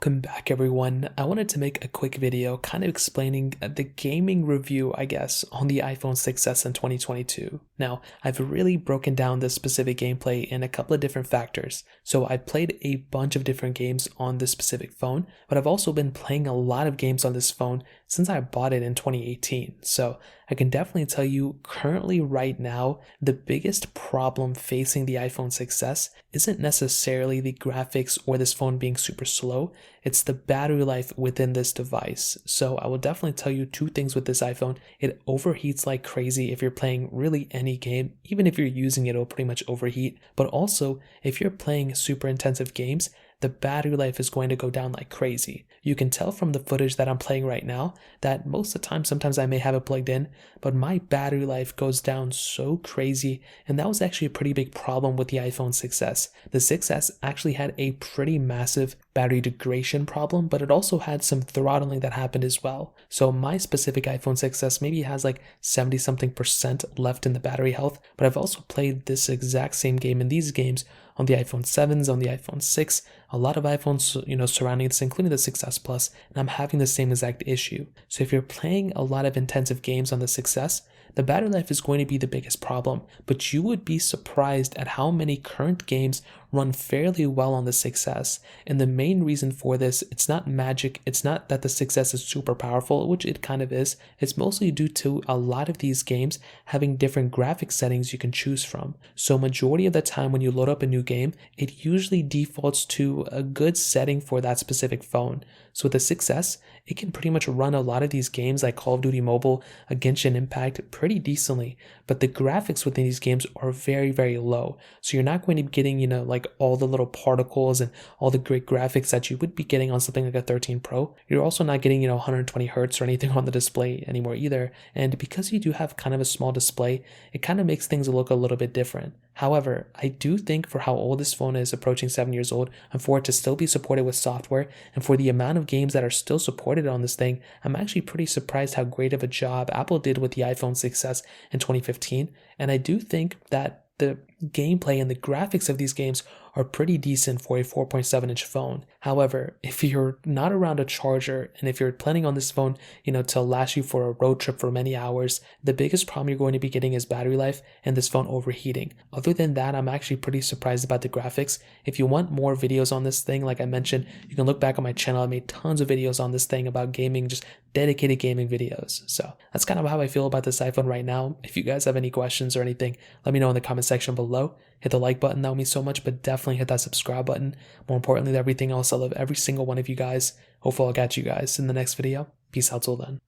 Welcome back everyone. I wanted to make a quick video kind of explaining the gaming review, I guess, on the iPhone 6s in 2022. Now, I've really broken down this specific gameplay in a couple of different factors. So I played a bunch of different games on this specific phone, but I've also been playing a lot of games on this phone since I bought it in 2018. So I can definitely tell you currently right now, the biggest problem facing the iPhone 6s isn't necessarily the graphics or this phone being super slow. It's the battery life within this device. So I will definitely tell you two things with this iPhone. It overheats like crazy if you're playing really any game. Even if you're using it, it'll pretty much overheat. But also, if you're playing super intensive games, the battery life is going to go down like crazy. You can tell from the footage that I'm playing right now that most of the time, sometimes I may have it plugged in, but my battery life goes down so crazy, and that was actually a pretty big problem with the iPhone 6s. The 6s actually had a pretty massive battery degradation problem, but it also had some throttling that happened as well. So my specific iPhone 6s maybe has like 70 something percent left in the battery health, but I've also played this exact same game in these games on the iPhone 7s, on the iPhone 6, a lot of iPhones, surrounding this, including the 6s Plus, and I'm having the same exact issue. So if you're playing a lot of intensive games on the 6s, the battery life is going to be the biggest problem, but you would be surprised at how many current games run fairly well on the 6s. And the main reason for this, it's not magic, it's not that the 6s is super powerful, which it kind of is. It's mostly due to a lot of these games having different graphic settings you can choose from. So majority of the time when you load up a new game, it usually defaults to a good setting for that specific phone. So with the 6s, it can pretty much run a lot of these games like Call of Duty Mobile, Genshin Impact pretty decently, but the graphics within these games are very, very low. So you're not going to be getting, like all the little particles and all the great graphics that you would be getting on something like a 13 Pro. You're also not getting, 120 hertz or anything on the display anymore either. And because you do have kind of a small display, it kind of makes things look a little bit different. However, I do think for how old this phone is, approaching 7 years old, and for it to still be supported with software, and for the amount of games that are still supported on this thing, I'm actually pretty surprised how great of a job Apple did with the iPhone 6s in 2015. And I do think that the gameplay and the graphics of these games are pretty decent for a 4.7-inch phone. However, if you're not around a charger and if you're planning on this phone, to last you for a road trip for many hours, the biggest problem you're going to be getting is battery life and this phone overheating. Other than that, I'm actually pretty surprised about the graphics. If you want more videos on this thing, like I mentioned, you can look back on my channel. I made tons of videos on this thing about gaming, just dedicated gaming videos. So that's kind of how I feel about this iPhone right now. If you guys have any questions or anything, let me know in the comment section below. Hit the like button, that would mean so much, but definitely hit that subscribe button. More importantly than everything else, I love every single one of you guys. Hopefully I'll catch you guys in the next video. Peace out till then.